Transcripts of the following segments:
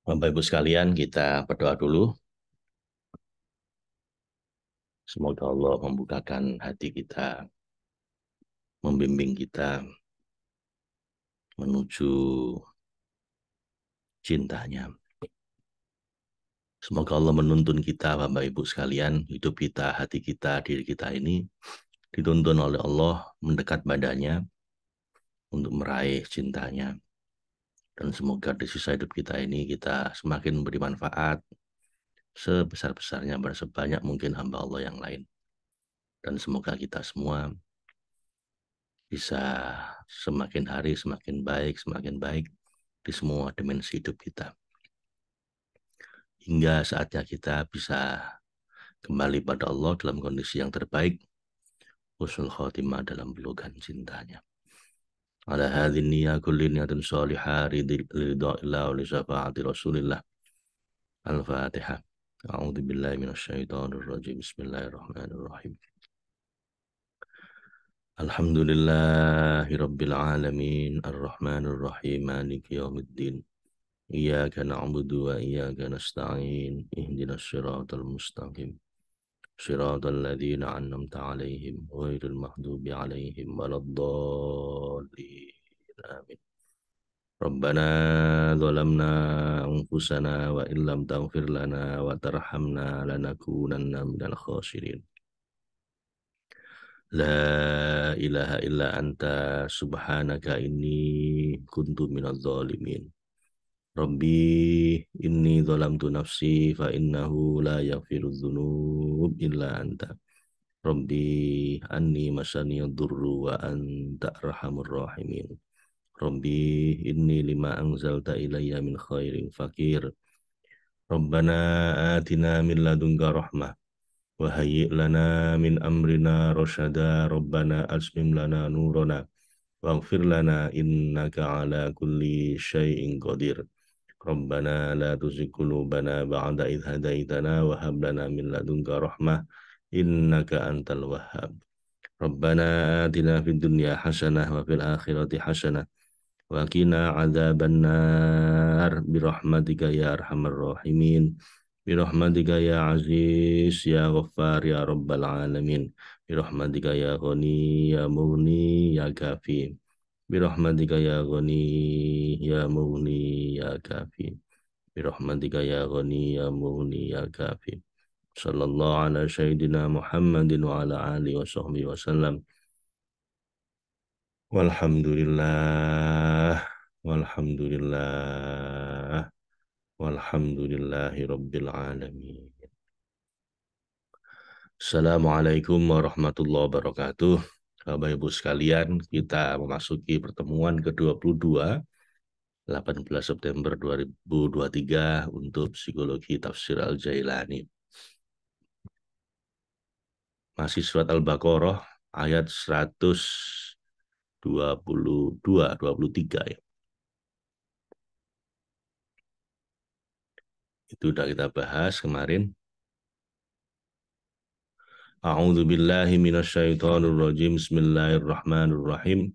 Bapak Ibu sekalian, kita berdoa dulu. Semoga Allah membukakan hati kita, membimbing kita menuju cintanya. Semoga Allah menuntun kita, Bapak Ibu sekalian, hidup kita, hati kita, diri kita ini dituntun oleh Allah mendekat badannya untuk meraih cintanya. Dan semoga di sisa hidup kita ini kita semakin memberi manfaat sebesar-besarnya pada sebanyak mungkin hamba Allah yang lain. Dan semoga kita semua bisa semakin hari semakin baik di semua dimensi hidup kita. Hingga saatnya kita bisa kembali pada Allah dalam kondisi yang terbaik, husnul khotimah dalam pelukan cintanya. Ala hadhin niyya kulli niyatin salihah ridha wa li syafaati Rasulillah. Al-Fatihah. A'udzu billahi minasyaitonir rajim. Bismillahirrahmanirrahim. Alhamdulillahi rabbil alamin, arrahmanir rahim, maliki yaumiddin. Iyyaka na'budu wa iyyaka nasta'in. Ihdinas siratal mustaqim. Siratal ladzina an'amta 'alaihim ghairil maghdubi 'alaihim waladdallin. Amin. Rabbana zalamna anfusana wa illam taghfir lana wa tarhamna lanakunanna minal khasirin. La ilaha illa anta subhanaka inni kuntu minadz zalimin. Rabbi inni zalamtu nafsi fa innahu la yaghfiru dzunub illa anta. Rabbi anni masani yadurru wa anta arhamur rahimin. Rabbi inni lima anzalta ilayya min khairin fakir. Rabbana atina min ladunka rahmah wa hayyi' lana min amrina rasyada. Rabbana asmim lana nurana waghfir lana innaka ala kulli syai'in qadir. Rabbana la tuzigh qulubana ba'da idh hadaitana wa hab lana min ladunka rahmah innaka antal wahhab. Rabbana atina fid dunya hasanah wa fil akhirati hasanah wa qina adzabannar birahmatika ya arhamar rahimin. Birahmatika ya aziz ya ghaffar ya rabbal alamin. Birahmatika ya ghani ya mughni ya kafi. Birahmatika ya ghani ya mughni ya kafi. Birahmatika ya ghani ya mughni ya kafi. Sallallahu ala sayyidina Muhammadin wa ala alihi wa sahbihi wa sallam. Walhamdulillah, walhamdulillah, walhamdulillahi rabbil alamin. Assalamualaikum warahmatullahi wabarakatuh. Bapak Ibu sekalian, kita memasuki pertemuan ke-22, 18 September 2023 untuk Psikologi Tafsir Al-Jailani. Masih surat Al-Baqarah ayat 123 ya. Itu sudah kita bahas kemarin. A'udzu billahi minasyaitonir rajim. Bismillahirrahmanirrahim.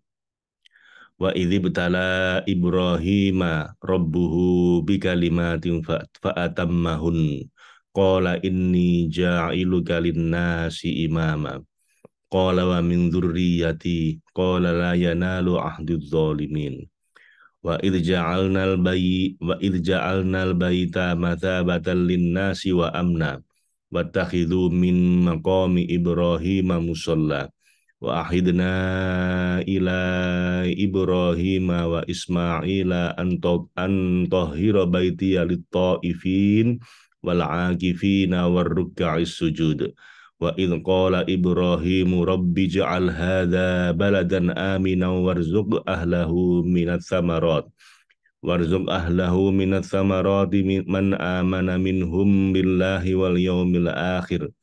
Wa idzi btala Ibrahima rabbuhu bikalimatin fa'atammahun. Qala inni ja'iluka lin-nasi imama. Qala wa min dzurriyyati. Qala la yanalu ahdiz zalimin. Wa idz ja'alnal baita mathabatan lin-nasi wa amna. Wattakhidhu min maqami Ibrahim musalla wa ahidna ila Ibrahim wa Ismaila an tahhira baitiya lit-ta'ifin wal 'akifina war ruk'is sujud. Wa idh qala Ibrahim rabbi ij'al hadza baladan aminan warzuq ahlahu minats tsamarat warzuq ahlahu minats samarati man amana minhum billahi wal yawmil akhir.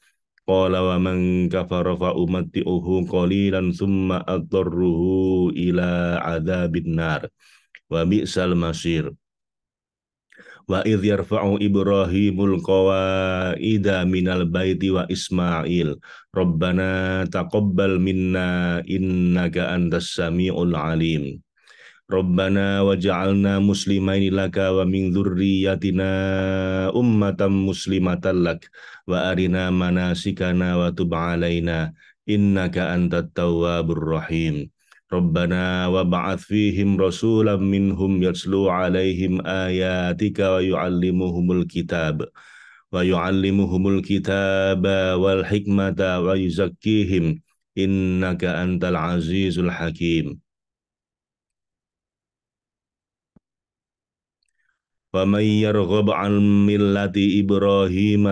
Qala wa man kafara fa umatti'uhu qalilan summa adarruhu ila adzabin nar wa bi'sal masir. Wa idh yarfa'u Ibrahimul qawaida minal baiti wa Ismail rabbana taqabbal minna innaka antas samiul alim. Rabbana waj'alna muslimaini laka wa min dzurriyyatina ummatan muslimatan lak wa arina manasikana wa tub alaina innaka antat tawwabur rahim. Rabbana wa ba'ath fihim rasulan minhum yatslu alaihim ayatika wa yu'allimuhumul kitaba wal hikmata wa yuzakkihim innaka antal azizul hakim. Faman yarghab an millati Ibrahim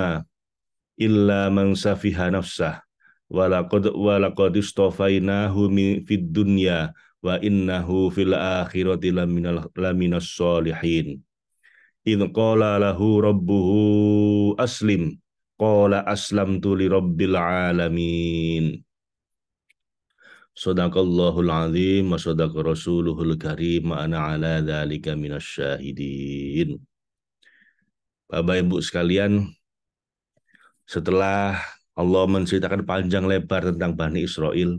illa man safiha nafsah walaqad istafainahu fid dunya wa innahu fil akhirati laminas solihin. Idh qala lahu rabbuhu aslim qala aslamtu li rabbil alamin. Sadaqallahul azim wa sadaqa rasuluhul karim wa ana ala dzalika minasyahidin. Bapak Ibu sekalian, setelah Allah menceritakan panjang lebar tentang Bani Israel,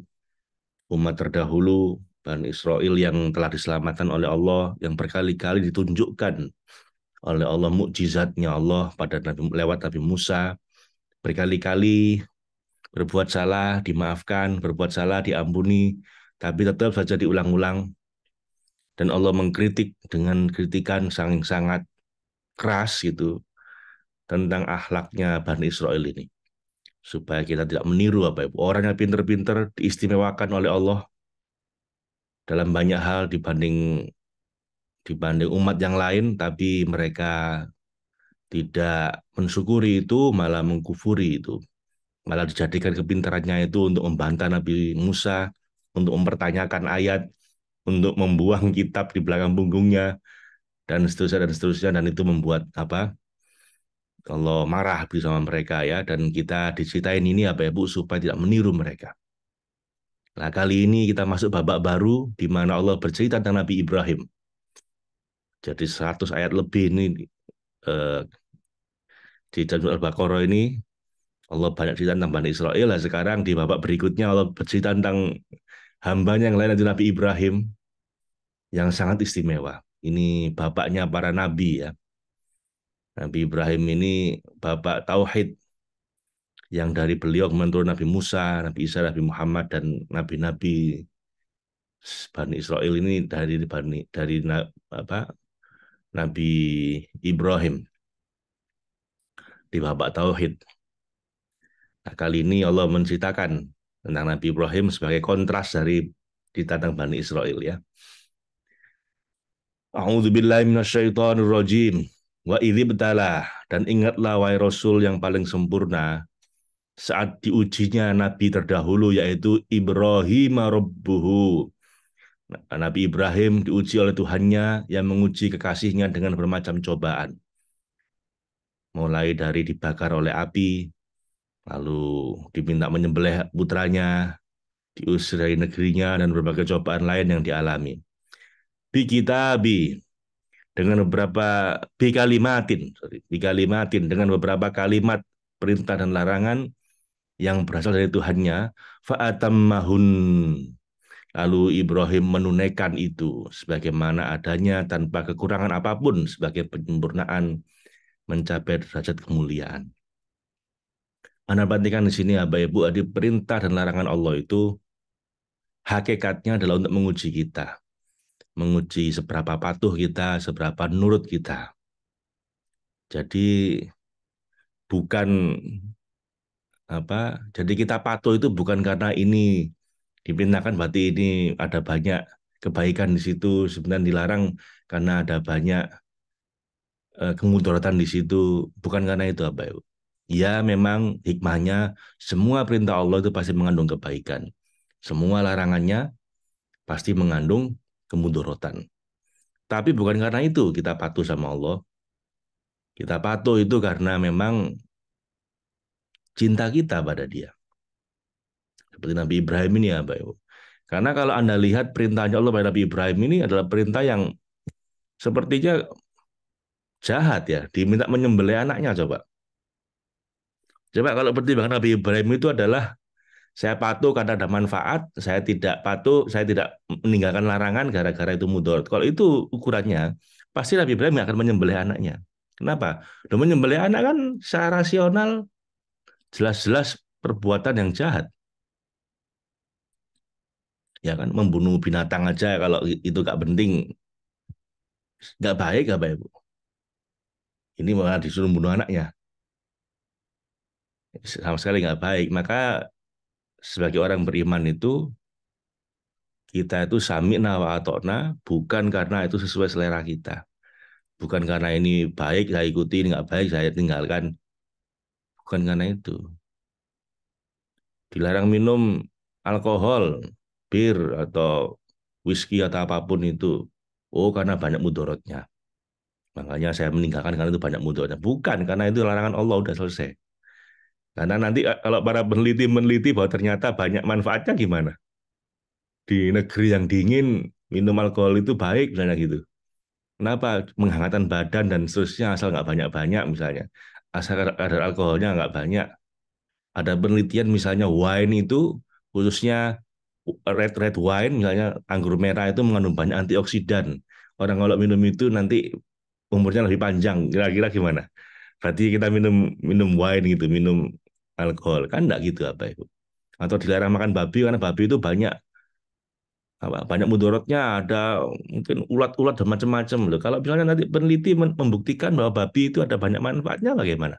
umat terdahulu, Bani Israel yang telah diselamatkan oleh Allah, yang berkali-kali ditunjukkan oleh Allah mukjizatnya Allah pada lewat Nabi Musa, berkali-kali berbuat salah dimaafkan, berbuat salah diampuni, tapi tetap saja diulang-ulang dan Allah mengkritik dengan kritikan sangat keras gitu tentang akhlaknya Bani Israel ini, supaya kita tidak meniru apa ibu orang yang pinter-pinter diistimewakan oleh Allah dalam banyak hal dibanding dibanding umat yang lain, tapi mereka tidak mensyukuri itu, malah mengkufuri itu, malah dijadikan kepintarannya itu untuk membantah Nabi Musa, untuk mempertanyakan ayat, untuk membuang kitab di belakang punggungnya, dan seterusnya, dan itu membuat apa? Allah marah sama mereka ya, dan kita diceritain ini apa ya Bu, supaya tidak meniru mereka. Nah, kali ini kita masuk babak baru di mana Allah bercerita tentang Nabi Ibrahim. Jadi 100 ayat lebih ini eh, di dalam Al-Baqarah ini Allah banyak cerita tentang Bani Israel. Nah, sekarang di babak berikutnya Allah bercerita tentang hambanya yang lain, yaitu Nabi Ibrahim, yang sangat istimewa. Ini bapaknya para nabi ya. Nabi Ibrahim ini bapak tauhid, yang dari beliau menurut Nabi Musa, Nabi Isa, Nabi Muhammad, dan nabi-nabi Bani Israel ini dari apa Nabi Ibrahim di babak tauhid. Nah, kali ini Allah menceritakan tentang Nabi Ibrahim sebagai kontras dari cerita tentang Bani Israel ya. A'udzubillahi minasyaitonirrajim. Wa idzibtalah, dan ingatlah wahai Rasul yang paling sempurna saat diujinya Nabi terdahulu, yaitu Ibrahim Rabbuhu. Nabi Ibrahim diuji oleh Tuhannya yang menguji kekasihnya dengan bermacam cobaan. Mulai dari dibakar oleh api, lalu diminta menyembelih putranya, diusir dari negerinya, dan berbagai cobaan lain yang dialami. Bi dengan beberapa bikalimatin dengan beberapa kalimat perintah dan larangan yang berasal dari Tuhannya, fa'atammahun, lalu Ibrahim menunaikan itu sebagaimana adanya tanpa kekurangan apapun sebagai penyempurnaan mencapai derajat kemuliaan. Anda perhatikan di sini Bapak Ibu, ada perintah dan larangan Allah itu hakikatnya adalah untuk menguji kita, menguji seberapa patuh kita, seberapa nurut kita. Jadi bukan apa? Jadi kita patuh itu bukan karena ini diperintahkan berarti ini ada banyak kebaikan di situ, sebenarnya dilarang karena ada banyak kemudaratan di situ, bukan karena itu apa Ibu. Ya memang hikmahnya semua perintah Allah itu pasti mengandung kebaikan. Semua larangannya pasti mengandung kemudaratan. Tapi bukan karena itu kita patuh sama Allah. Kita patuh itu karena memang cinta kita pada Dia. Seperti Nabi Ibrahim ini ya, Pak Ibu. Karena kalau Anda lihat perintahnya Allah pada Nabi Ibrahim ini adalah perintah yang sepertinya jahat ya, diminta menyembelih anaknya coba. Coba kalau pertimbangan Nabi Ibrahim itu adalah Saya patuh karena ada manfaat, saya tidak patuh, saya tidak meninggalkan larangan gara-gara itu mudarat. Kalau itu ukurannya, pasti Nabi Ibrahim nggak akan menyembelih anaknya. Kenapa? Udah menyembelih anak kan secara rasional jelas-jelas perbuatan yang jahat. Ya kan, membunuh binatang aja kalau itu nggak penting, nggak baik Bu. Ini malah disuruh bunuh anaknya, sama sekali nggak baik. Maka sebagai orang beriman itu kita itu sami'na wa ata'na bukan karena itu sesuai selera kita. Bukan karena ini baik saya ikuti, ini nggak baik saya tinggalkan. Bukan karena itu. Dilarang minum alkohol, bir atau whisky atau apapun itu. Oh, karena banyak mudaratnya. Makanya saya meninggalkan karena itu banyak mudaratnya. Bukan karena itu larangan Allah udah selesai. Karena nanti kalau para peneliti meneliti bahwa ternyata banyak manfaatnya gimana? Di negeri yang dingin minum alkohol itu baik misalnya gitu. Kenapa? Menghangatkan badan dan seterusnya asal nggak banyak-banyak misalnya. Asal kadar alkoholnya nggak banyak. Ada penelitian misalnya wine itu khususnya red wine misalnya anggur merah itu mengandung banyak antioksidan. Orang kalau minum itu nanti umurnya lebih panjang. Kira-kira gimana? Berarti kita minum minum wine gitu, minum alkohol kan enggak gitu apa itu? Atau dilarang makan babi karena babi itu banyak banyak mudaratnya, ada mungkin ulat-ulat dan macam-macam loh. Kalau misalnya nanti peneliti membuktikan bahwa babi itu ada banyak manfaatnya bagaimana?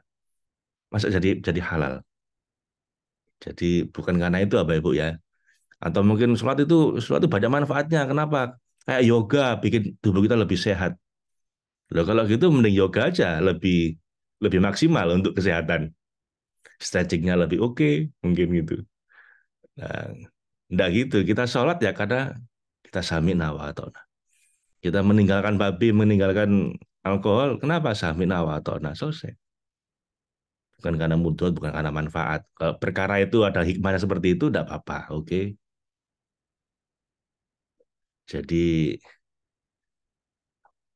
Masa jadi halal? Jadi bukan karena itu apa Ibu ya? Atau mungkin sholat itu banyak manfaatnya. Kenapa? Kayak yoga bikin tubuh kita lebih sehat. Loh kalau gitu mending yoga aja lebih lebih maksimal untuk kesehatan. Stretchingnya lebih oke, mungkin gitu. Nah, enggak gitu. Kita sholat ya karena kita sami nawa atau kita meninggalkan babi, meninggalkan alkohol. Kenapa sami nawa atau selesai. Bukan karena mudarat, bukan karena manfaat. Kalau perkara itu ada hikmahnya seperti itu, enggak apa-apa. Oke. Jadi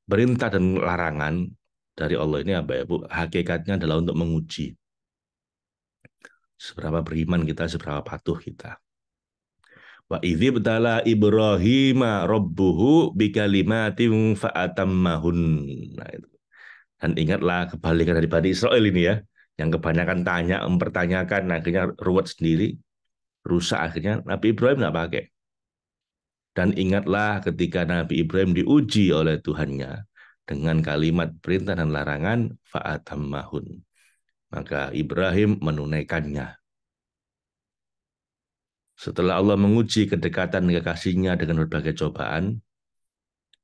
perintah dan larangan dari Allah ini apa ya Bu? Hakikatnya adalah untuk menguji seberapa beriman kita, seberapa patuh kita. Wa idzibtala Ibrahim rabbuhu bikalimatin fa'atammahun. Nah, itu. Dan ingatlah kebalikan dari Bani Israel ini ya, yang kebanyakan tanya, mempertanyakan, akhirnya ruwet sendiri, rusak akhirnya. Nabi Ibrahim nggak pakai. Dan ingatlah ketika Nabi Ibrahim diuji oleh Tuhannya dengan kalimat perintah dan larangan fa'atammahun. Maka Ibrahim menunaikannya. Setelah Allah menguji kedekatan kekasihnya dengan berbagai cobaan,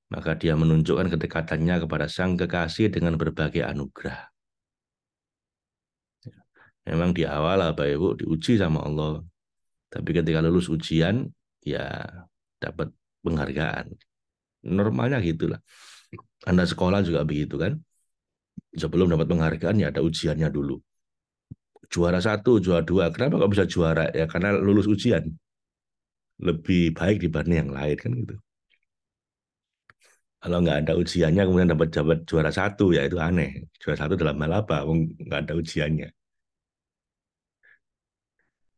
maka dia menunjukkan kedekatannya kepada sang kekasih dengan berbagai anugerah. Memang di awal Bapak Ibu diuji sama Allah, tapi ketika lulus ujian, ya dapat penghargaan. Normalnya gitulah. Anda sekolah juga begitu kan? Sebelum dapat penghargaan ya ada ujiannya dulu. Juara satu, juara dua. Kenapa kok bisa juara? Ya karena lulus ujian. Lebih baik dibanding yang lain kan gitu. Kalau nggak ada ujiannya kemudian dapat jabat juara satu ya itu aneh. Juara satu dalam hal apa? Nggak ada ujiannya.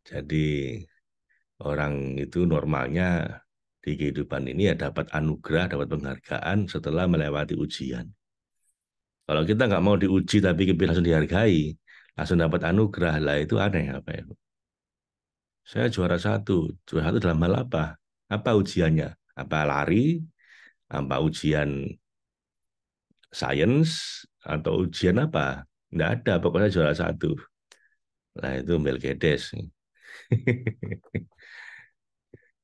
Jadi orang itu normalnya di kehidupan ini ya dapat anugerah, dapat penghargaan setelah melewati ujian. Kalau kita nggak mau diuji tapi kita langsung dihargai, langsung dapat anugerah, lah itu aneh apa ya? Saya juara satu dalam hal apa? Apa ujiannya? Apa lari? Apa ujian sains? Atau ujian apa? Nggak ada, pokoknya juara satu. Nah itu Melkiades.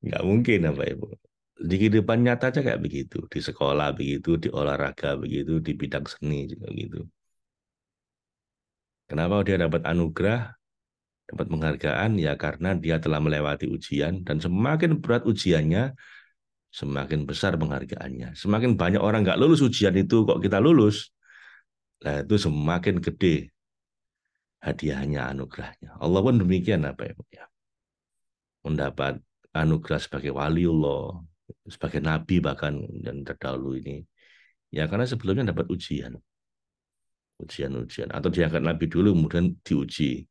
Nggak mungkin apa Ibu. Di kehidupan nyata aja kayak begitu. Di sekolah begitu, di olahraga begitu, di bidang seni juga gitu. Kenapa dia dapat anugerah, dapat penghargaan? Ya karena dia telah melewati ujian dan semakin berat ujiannya, semakin besar penghargaannya. Semakin banyak orang nggak lulus ujian itu, kok kita lulus, nah itu semakin gede hadiahnya, anugerahnya. Allah pun demikian apa ya, mendapat anugerah sebagai waliullah, sebagai nabi bahkan dan terdahulu ini. Ya karena sebelumnya dapat ujian, ujian-ujian. Atau diangkat nabi dulu kemudian diuji.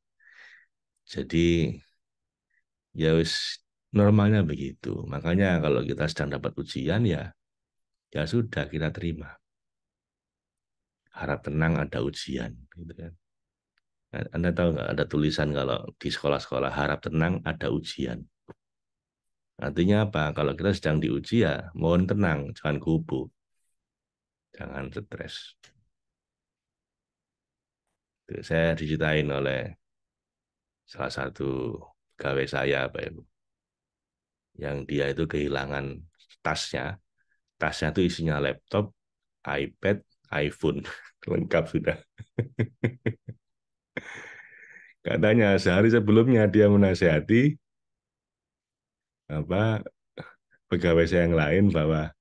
Jadi Ya wis normalnya begitu. Makanya kalau kita sedang dapat ujian ya ya sudah kita terima. Harap tenang ada ujian gitu kan. Nah, Anda tahu nggak ada tulisan kalau di sekolah-sekolah harap tenang ada ujian. Artinya apa? Kalau kita sedang diuji ya mohon tenang, jangan kubu, jangan stres. Itu saya diceritain oleh salah satu pegawai saya, Pak Ibu, yang dia itu kehilangan tasnya. Tasnya itu isinya laptop, iPad, iPhone, lengkap sudah. Katanya sehari sebelumnya dia menasihati apa pegawai saya yang lain bahwa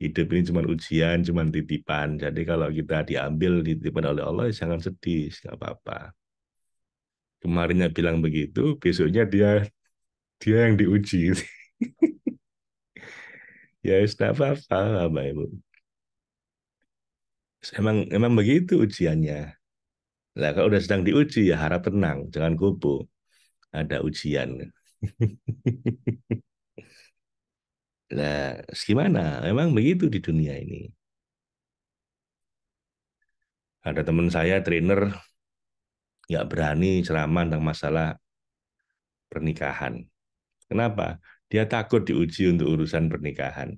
hidup ini cuma ujian, cuma titipan. Jadi kalau kita diambil titipan oleh Allah, ya jangan sedih, nggak apa-apa. Kemarinnya bilang begitu, besoknya dia dia yang diuji. Ya, nggak apa-apa, Bapak Ibu. Emang begitu ujiannya. Nah, kalau udah sedang diuji ya harap tenang, jangan kupu. Ada ujian. Nah, gimana? Emang begitu di dunia ini. Ada teman saya trainer nggak berani ceramah tentang masalah pernikahan. Kenapa? Dia takut diuji untuk urusan pernikahan.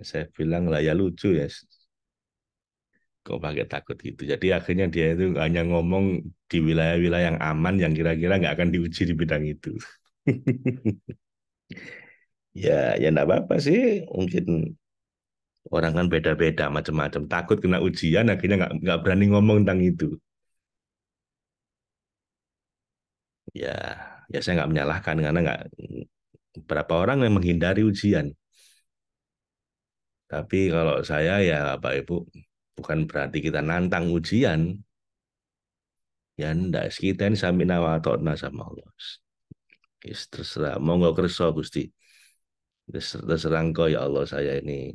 Saya bilang lah ya lucu ya, kok pakai takut gitu. Jadi akhirnya dia itu hanya ngomong di wilayah-wilayah yang aman yang kira-kira nggak akan diuji di bidang itu. Ya, ya enggak apa-apa sih. Mungkin orang kan beda-beda macam-macam. Takut kena ujian, akhirnya nggak berani ngomong tentang itu. Ya, ya saya nggak menyalahkan karena nggak berapa orang yang menghindari ujian. Tapi kalau saya ya Pak Ibu bukan berarti kita nantang ujian. Ya enggak, kita ini sami nawa ta'na sama Allah. Yes, terserah, mau nggak kerso Gusti. Terserah engkau ya Allah, saya ini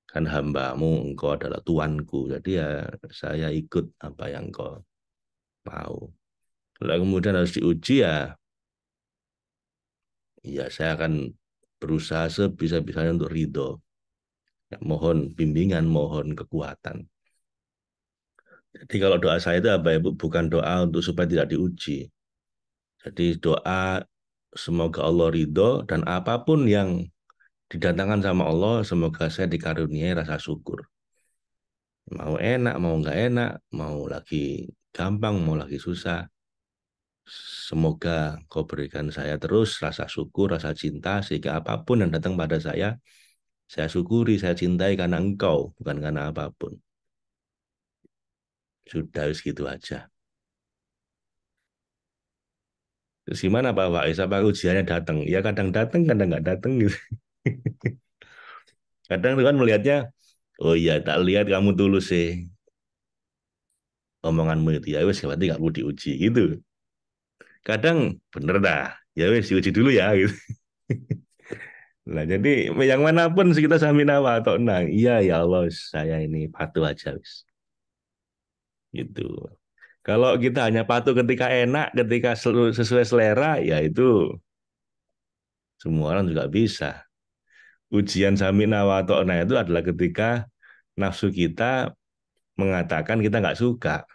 kan hambamu, engkau adalah tuanku. Jadi ya saya ikut apa yang engkau mau. Kalau kemudian harus diuji ya, ya saya akan berusaha sebisa-bisanya untuk ridho. Ya, mohon bimbingan, mohon kekuatan. Jadi kalau doa saya itu apa ya Bu? Bukan doa untuk supaya tidak diuji. Jadi doa semoga Allah ridho dan apapun yang didatangkan sama Allah, semoga saya dikaruniai rasa syukur. Mau enak, mau nggak enak, mau lagi gampang, mau lagi susah. Semoga kau berikan saya terus rasa syukur, rasa cinta, sehingga apapun yang datang pada saya syukuri, saya cintai karena engkau, bukan karena apapun. Sudah, segitu aja. Terus gimana Pak Faiz? Apa ujiannya datang? Ya kadang datang, kadang nggak datang gitu. Kadang tuh kan melihatnya, oh iya tak lihat kamu tulus sih omonganmu itu ya wes berarti nggak perlu diuji gitu. Kadang bener dah, ya wes diuji dulu ya gitu. Nah jadi yang manapun kita sami nawa atau nang, iya ya Allah saya ini patuh aja wes gitu. Kalau kita hanya patuh ketika enak, ketika sesuai selera, ya itu semua orang juga bisa. Ujian sami nawa atau nah itu adalah ketika nafsu kita mengatakan kita nggak suka.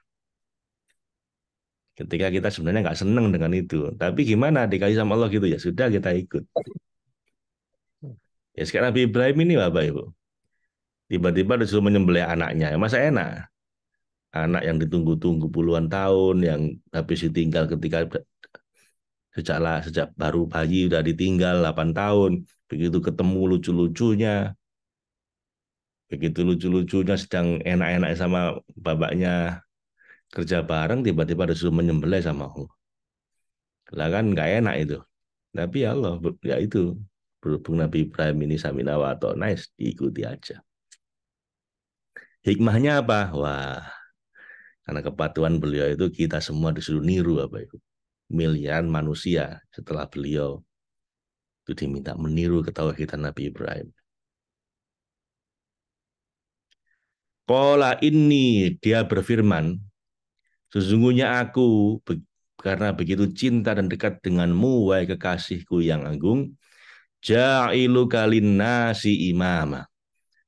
Ketika kita sebenarnya nggak seneng dengan itu. Tapi gimana dikasih sama Allah gitu ya sudah kita ikut. Ya sekarang Nabi Ibrahim ini Bapak Ibu. Tiba-tiba disuruh menyembelih anaknya. Ya, masa enak? Anak yang ditunggu-tunggu puluhan tahun, yang habis ditinggal ketika sejak baru bayi udah ditinggal 8 tahun. Begitu ketemu lucu-lucunya, begitu lucu-lucunya sedang enak-enak sama bapaknya kerja bareng, tiba-tiba disuruh menyembelih sama Allah. Lah kan nggak enak itu. Tapi ya Allah, ya itu. Berhubung Nabi Ibrahim ini samina wa nice, diikuti aja. Hikmahnya apa? Wah, karena kepatuhan beliau itu kita semua disuruh niru apa itu. Miliaran manusia setelah beliau itu diminta meniru ketauhidan Nabi Ibrahim. Qala ini dia berfirman, sesungguhnya aku karena begitu cinta dan dekat denganmu, wahai kekasihku yang agung, ja'ilu nasi imama,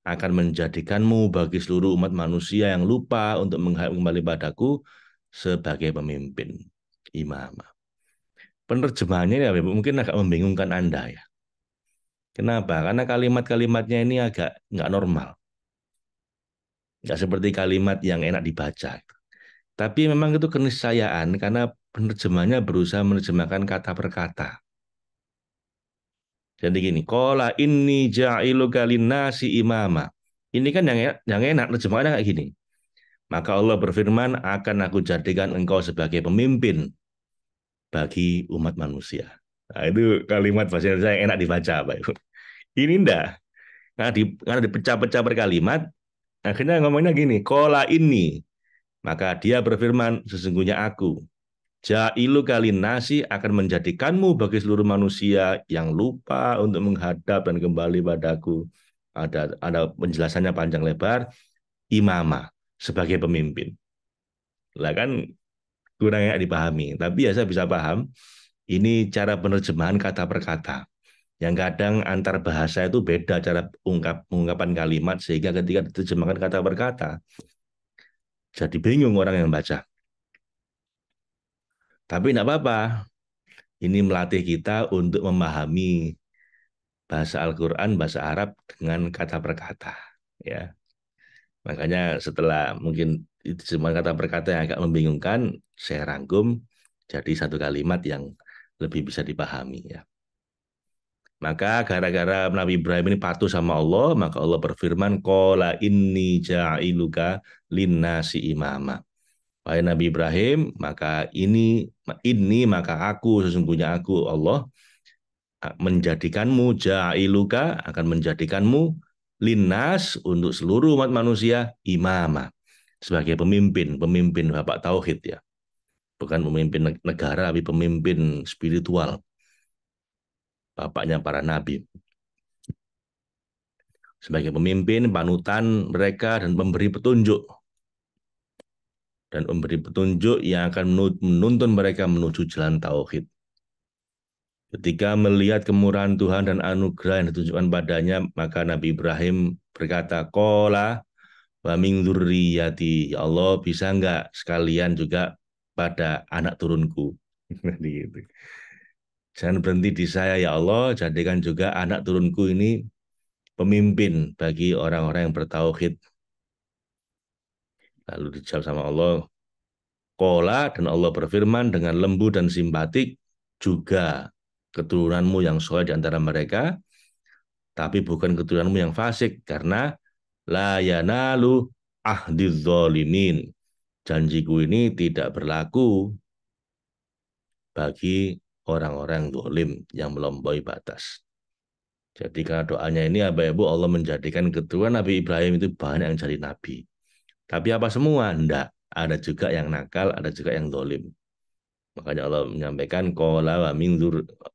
akan menjadikanmu bagi seluruh umat manusia yang lupa untuk kembali padaku sebagai pemimpin imama. Penerjemahannya ya mungkin agak membingungkan Anda ya. Kenapa? Karena kalimat-kalimatnya ini agak nggak normal. Nggak seperti kalimat yang enak dibaca. Tapi memang itu keniscayaan karena penerjemahnya berusaha menerjemahkan kata per kata. Jadi gini, qala inni ja'iluka linnasi imama. Ini kan yang enak terjemahannya kayak gini. Maka Allah berfirman, akan aku jadikan engkau sebagai pemimpin bagi umat manusia. Nah, itu kalimat bahasa Indonesia yang enak dibaca, Pak Ibu. Ini enggak. Karena dipecah-pecah per kalimat, akhirnya ngomongnya gini, qala inni. Maka dia berfirman, sesungguhnya aku Ja'ilu kalin nasi akan menjadikanmu bagi seluruh manusia yang lupa untuk menghadap dan kembali padaku. Ada penjelasannya panjang lebar. Imama sebagai pemimpin. Lah kan kurang enak dipahami. Tapi ya saya bisa paham. Ini cara penerjemahan kata per kata. Yang kadang antar bahasa itu beda cara pengungkapan kalimat sehingga ketika diterjemahkan kata per kata jadi bingung orang yang baca. Tapi tidak apa-apa. Ini melatih kita untuk memahami bahasa Al-Quran, bahasa Arab dengan kata per kata. Ya, makanya setelah mungkin itu cuma kata per kata yang agak membingungkan, saya rangkum jadi satu kalimat yang lebih bisa dipahami. Ya. Maka gara-gara Nabi Ibrahim ini patuh sama Allah, maka Allah berfirman, Qala inni ja'iluka linnasi imama. Wahai Nabi Ibrahim, maka ini maka aku sesungguhnya aku Allah menjadikanmu ja'iluka akan menjadikanmu linnas untuk seluruh umat manusia imama sebagai pemimpin bapak tauhid ya, bukan pemimpin negara tapi pemimpin spiritual, bapaknya para nabi, sebagai pemimpin panutan mereka dan memberi petunjuk yang akan menuntun mereka menuju jalan tauhid. Ketika melihat kemurahan Tuhan dan anugerah yang ditunjukkan padanya, maka Nabi Ibrahim berkata, Qala wa min dzurriyyati. Ya Allah, bisa enggak sekalian juga pada anak turunku? Gitu. Jangan berhenti di saya ya Allah, jadikan juga anak turunku ini pemimpin bagi orang-orang yang bertauhid. Lalu dijawab sama Allah, Qala, dan Allah berfirman dengan lembut dan simpatik, juga keturunanmu yang soleh di antara mereka, tapi bukan keturunanmu yang fasik, karena la yanalu ahdiz zalimin. Janjiku ini tidak berlaku bagi orang-orang zalim yang melampaui batas. Jadi karena doanya ini Bapak Ibu, Allah menjadikan keturunan Nabi Ibrahim itu banyak yang jadi nabi. Tapi apa semua? Enggak. Ada juga yang nakal, ada juga yang zalim. Makanya Allah menyampaikan qala wa min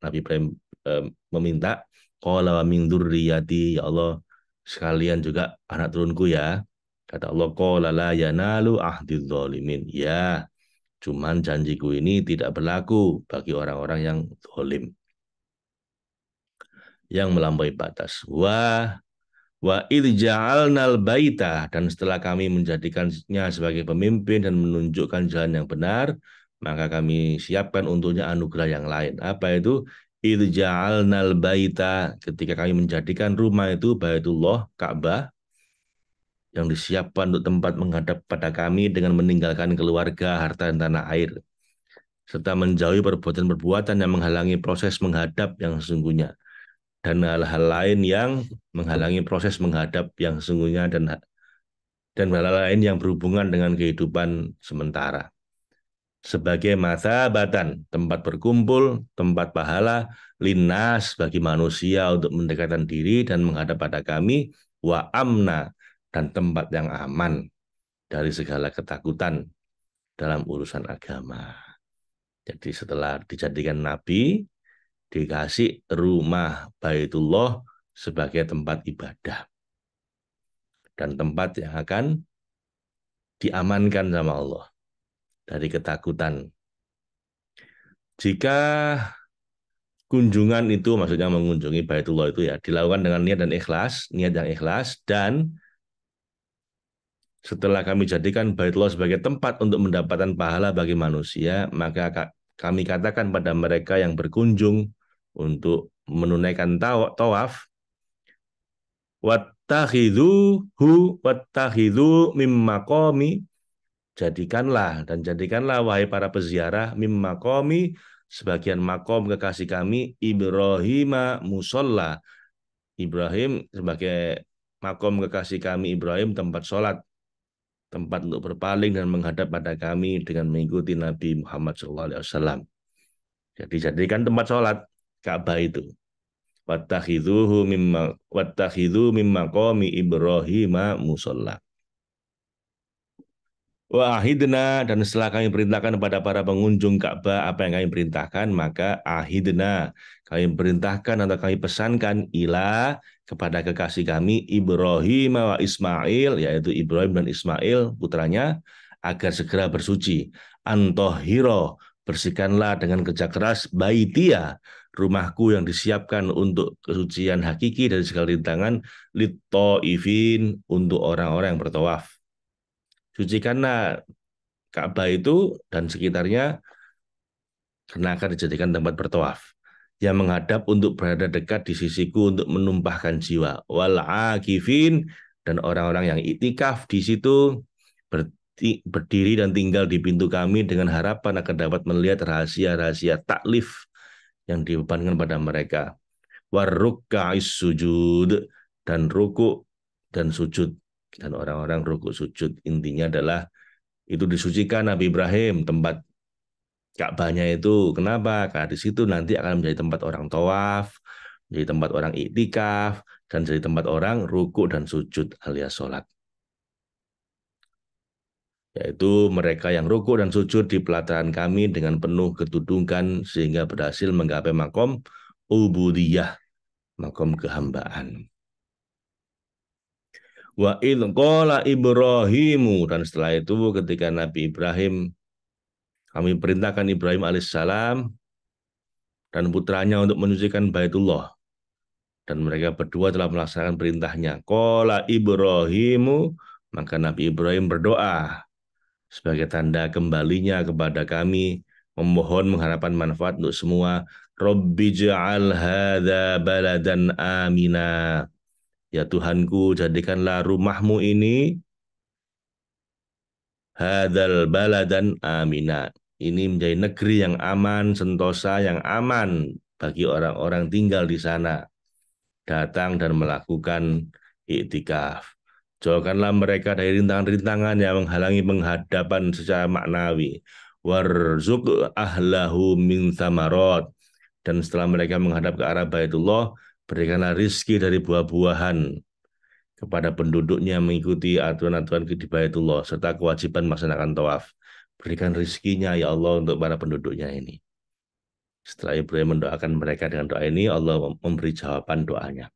Nabi Ibrahim meminta qala wa min dzurriyyati, ya Allah sekalian juga anak turunku ya. Kata Allah qala la yanalu ahdiz zalimin. Ya, cuman janjiku ini tidak berlaku bagi orang-orang yang zalim, yang melampaui batas. Wa idh ja'alnal baita, dan setelah kami menjadikannya sebagai pemimpin dan menunjukkan jalan yang benar, maka kami siapkan untuknya anugerah yang lain. Apa itu? Idh ja'alnal baita, ketika kami menjadikan rumah itu Baitullah, Ka'bah, yang disiapkan untuk tempat menghadap pada kami dengan meninggalkan keluarga, harta, dan tanah air, serta menjauhi perbuatan-perbuatan yang menghalangi proses menghadap yang sesungguhnya, dan hal-hal lain yang menghalangi proses menghadap yang sesungguhnya, dan hal-hal lain yang berhubungan dengan kehidupan sementara. Sebagai mathabatan, tempat berkumpul, tempat pahala, linnas bagi manusia untuk mendekatkan diri dan menghadap pada kami, wa amna, dan tempat yang aman dari segala ketakutan dalam urusan agama. Jadi setelah dijadikan nabi, dikasih rumah Baitullah sebagai tempat ibadah dan tempat yang akan diamankan sama Allah dari ketakutan Jika kunjungan itu maksudnya mengunjungi Baitullah itu ya dilakukan dengan niat dan ikhlas, niat yang ikhlas dan setelah kami jadikan Baitullah sebagai tempat untuk mendapatkan pahala bagi manusia, maka kami katakan pada mereka yang berkunjung untuk menunaikan tawaf, wattakhidhuhu wattakhidhu mim maqami, jadikanlah wahai para peziarah mim maqami sebagian makom kekasih kami Ibrahim musolla, Ibrahim sebagai makom kekasih kami Ibrahim tempat sholat, tempat untuk berpaling dan menghadap pada kami dengan mengikuti Nabi Muhammad SAW. Jadi jadikan tempat sholat Ka'bah itu. Wattakhidhu mimma qami Ibrahim musolla. Wa ahidna, dan setelah kami perintahkan kepada para pengunjung Ka'bah apa yang kami perintahkan, maka ahidna, kami perintahkan atau kami pesankan ila kepada kekasih kami Ibrahim wa Ismail, yaitu Ibrahim dan Ismail putranya, agar segera bersuci. Antohiro, bersihkanlah dengan kerja keras baitia, rumahku yang disiapkan untuk kesucian hakiki dari segala rintangan, litoifin, untuk orang-orang yang bertawaf. Sucikanlah Ka'bah itu dan sekitarnya karena akan dijadikan tempat bertawaf yang menghadap untuk berada dekat di sisiku untuk menumpahkan jiwa. Wal akifin, dan orang-orang yang iktikaf di situ berdiri dan tinggal di pintu kami dengan harapan akan dapat melihat rahasia-rahasia taklif yang dibebankan pada mereka. Warrukka'is sujud, dan ruku dan sujud, dan orang-orang ruku sujud intinya adalah itu disucikan Nabi Ibrahim tempat Ka'bahnya itu. Kenapa? Karena di situ nanti akan menjadi tempat orang tawaf, menjadi tempat orang iktikaf, dan jadi tempat orang ruku dan sujud alias sholat. Yaitu mereka yang ruku dan sujud di pelataran kami dengan penuh ketudukan sehingga berhasil menggapai makom ubudiyah, makom kehambaan. Wa idh qala Ibrahimu, dan setelah itu ketika Nabi Ibrahim, kami perintahkan Ibrahim alaihissalam dan putranya untuk menyucikan Baitullah. Dan mereka berdua telah melaksanakan perintahnya. Qala Ibrahimu, maka Nabi Ibrahim berdoa sebagai tanda kembalinya kepada kami, memohon mengharapkan manfaat untuk semua. Rabbi ja'al hadza baladan amina. Ya Tuhanku, jadikanlah rumahmu ini hadzal baladan amina. Ini menjadi negeri yang aman, sentosa yang aman bagi orang-orang tinggal di sana, datang dan melakukan iktikaf. Jauhkanlah mereka dari rintangan-rintangan yang menghalangi penghadapan secara maknawi. Warzuq ahlahu min samarot, dan setelah mereka menghadap ke arah Baitullah, berikanlah rizki dari buah-buahan kepada penduduknya mengikuti aturan-aturan di Baitullah serta kewajiban melaksanakan tawaf. Berikan rizkinya ya Allah untuk para penduduknya ini. Setelah Ibrahim mendoakan mereka dengan doa ini, Allah memberi jawaban doanya.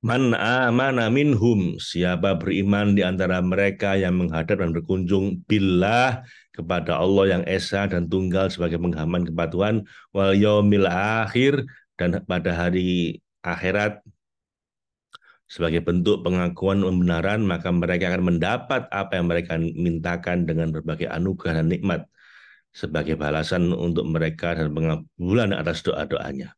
Man amana minhum, siapa beriman di antara mereka yang menghadap dan berkunjung billah, kepada Allah yang esa dan tunggal sebagai penghaman kepatuhan, wal yaumil akhir, dan pada hari akhirat sebagai bentuk pengakuan pembenaran, maka mereka akan mendapat apa yang mereka mintakan dengan berbagai anugerah dan nikmat sebagai balasan untuk mereka dan pengabulan atas doa-doanya.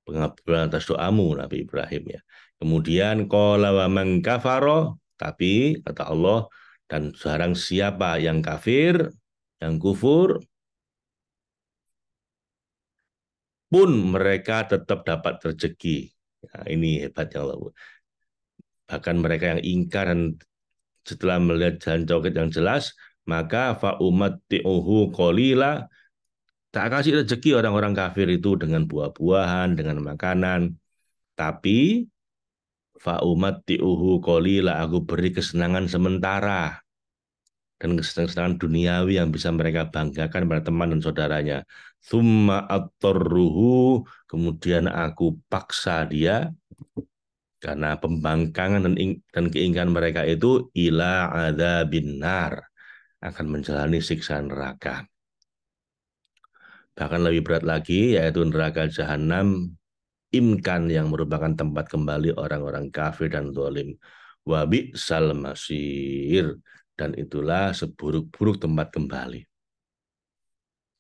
Pengabulan atas doamu Nabi Ibrahim ya. Kemudian qala wa man kafaro, tapi kata Allah, dan sekarang siapa yang kafir, yang kufur, pun mereka tetap dapat rezeki. Nah, ini hebatnya Allah. Bahkan mereka yang ingkar dan setelah melihat jalan tauhid yang jelas, maka fa'umatti'uhu qalila, tak kasih rezeki orang-orang kafir itu dengan buah-buahan, dengan makanan, tapi fa'umatti'uhu qalila, aku beri kesenangan sementara dan kesenangan duniawi yang bisa mereka banggakan pada teman dan saudaranya. Tsumma attarruhu, kemudian aku paksa dia Karena pembangkangan dan keinginan mereka itu ila adzabin nar, akan menjalani siksa neraka. Bahkan lebih berat lagi, yaitu neraka jahanam imkan yang merupakan tempat kembali orang-orang kafir dan zalim. Wa bi'sal masir, dan itulah seburuk-buruk tempat kembali.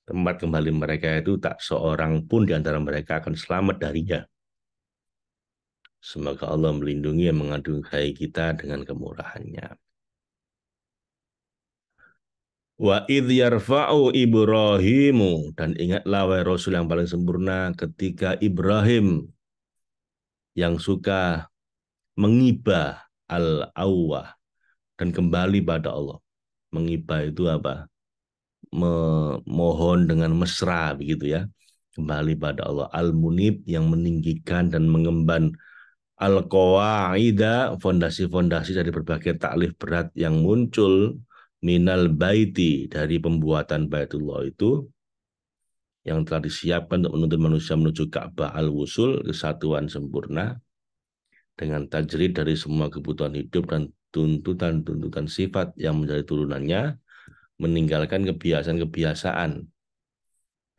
Tempat kembali mereka itu tak seorang pun di antara mereka akan selamat darinya. Semoga Allah melindungi dan mengadungi kita dengan kemurahannya. Wa idh yarfa'u Ibrahimu, dan ingatlah wahai Rasul yang paling sempurna ketika Ibrahim yang suka mengibah al-awwah dan kembali pada Allah. Mengibah itu apa? Memohon dengan mesra begitu ya. Kembali pada Allah. Al-munib yang meninggikan dan mengemban al-qawaida, fondasi-fondasi dari berbagai taklif berat yang muncul minal baiti, dari pembuatan Baitullah itu yang telah disiapkan untuk menuntun manusia menuju Ka'bah al-wusul, kesatuan sempurna dengan tajrid dari semua kebutuhan hidup dan tuntutan-tuntutan sifat yang menjadi turunannya, meninggalkan kebiasaan-kebiasaan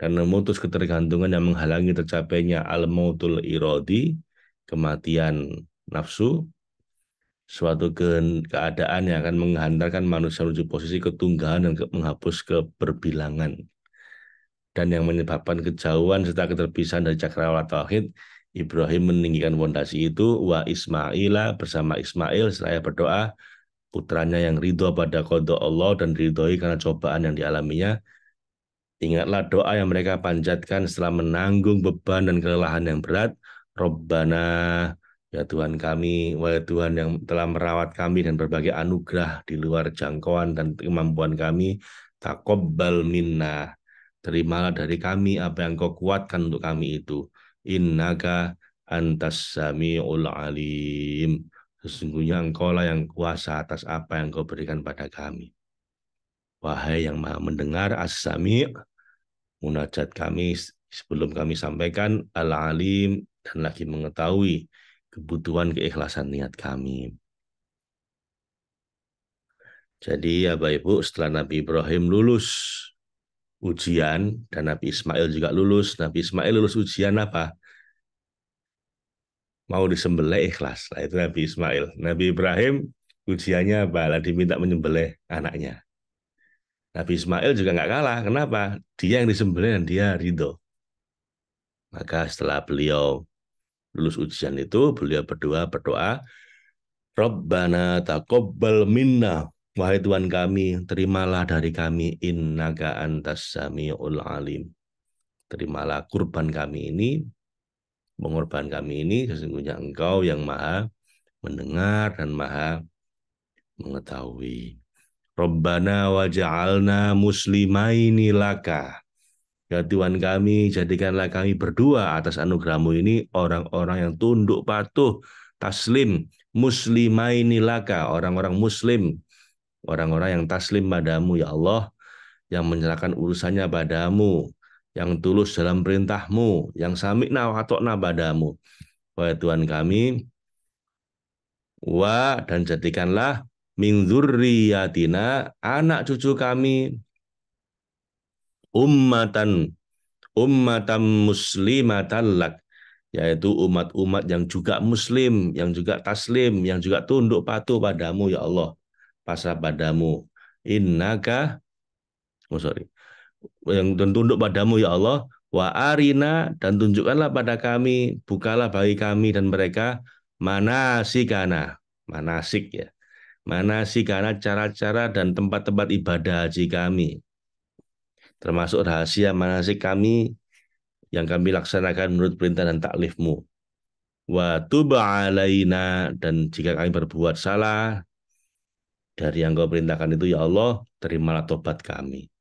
dan memutus ketergantungan yang menghalangi tercapainya al-mautul irodi, kematian nafsu, suatu keadaan yang akan menghantarkan manusia menuju posisi ketunggalan dan menghapus keberbilangan, dan yang menyebabkan kejauhan serta keterpisahan dari cakrawala tauhid. Ibrahim meninggikan fondasi itu, wa Ismaila, bersama Ismail seraya berdoa putranya yang ridho pada qada Allah dan ridhoi karena cobaan yang dialaminya. Ingatlah doa yang mereka panjatkan setelah menanggung beban dan kelelahan yang berat. Robbana, ya Tuhan kami, wahai Tuhan yang telah merawat kami dan berbagai anugerah di luar jangkauan dan kemampuan kami, taqabbal minna, terimalah dari kami apa yang kau kuatkan untuk kami itu. Innaka antas sami'ul alim. Sesungguhnya engkau lah yang kuasa atas apa yang kau berikan pada kami. Wahai yang maha mendengar, as-sami', munajat kami sebelum kami sampaikan, al-alim, dan lagi mengetahui kebutuhan keikhlasan niat kami. Jadi ya Bapak Ibu, setelah Nabi Ibrahim lulus ujian dan Nabi Ismail juga lulus. Nabi Ismail lulus ujian apa? Mau disembelih ikhlas. Nah, itu Nabi Ismail. Nabi Ibrahim ujiannya apa? Lah diminta menyembelih anaknya. Nabi Ismail juga nggak kalah. Kenapa? Dia yang disembelih dan dia ridho. Maka setelah beliau lulus ujian itu, beliau berdoa, Rabbana taqabbal minna. Wahai Tuhan kami, terimalah dari kami, innaka antas sami'ul alim. Terimalah kurban kami ini, pengorban kami ini, sesungguhnya Engkau yang maha mendengar dan maha mengetahui. Rabbana waja'alna muslimaini laka. Ya Tuhan kami, jadikanlah kami berdua atas anugerahmu ini orang-orang yang tunduk patuh, taslim, muslimaini laka, orang-orang muslim, orang-orang yang taslim padamu ya Allah, yang menyerahkan urusannya padamu, yang tulus dalam perintahmu, yang sami'na wa atokna padamu. Wahai Tuhan kami, dan jadikanlah min dzurriyyatina, anak cucu kami, ummatan ummatan muslimatan lak, yaitu umat-umat yang juga muslim, yang juga taslim, yang juga tunduk patuh padamu ya Allah, pasrah padamu. Innaka, oh sorry, yang tunduk padamu ya Allah, wa arina, dan tunjukkanlah pada kami, bukalah bagi kami dan mereka manasikana, manasik ya, manasikana, cara-cara dan tempat-tempat ibadah haji kami, termasuk rahasia manasik kami yang kami laksanakan menurut perintah dan taklifmu. Wa tuba alaina, dan jika kami berbuat salah dari yang kau perintahkan itu ya Allah, terimalah tobat kami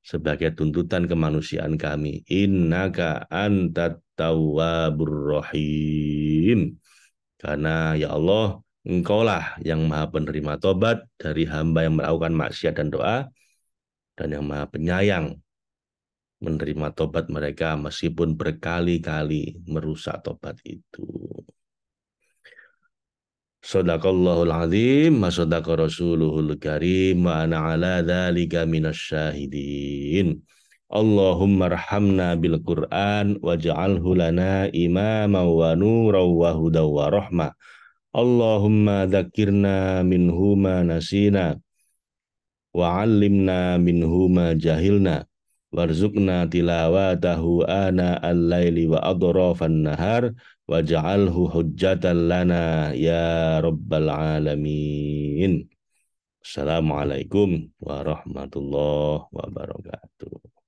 sebagai tuntutan kemanusiaan kami. Innaka antat tawwabur rahim. Karena ya Allah, engkaulah yang maha penerima tobat dari hamba yang melakukan maksiat dan doa, dan yang maha penyayang menerima tobat mereka meskipun berkali-kali merusak tobat itu. Sadaqallahul azim wa sadaqa rasuluhul karim wa ana ala dzalika minasyahidin. Allahumma arhamna bil Qur'an waj'alhu lana imaman wa nuran wa hudaw wa rahmah. Allahumma dzakirna minhu ma nasina wa 'allimna minhu ma jahilna warzuqna tilawatahu ana al-laili wa adrafan nahar waj'alhu hujjatan lana ya rabbal alamin. Assalamualaikum warahmatullahi wabarakatuh.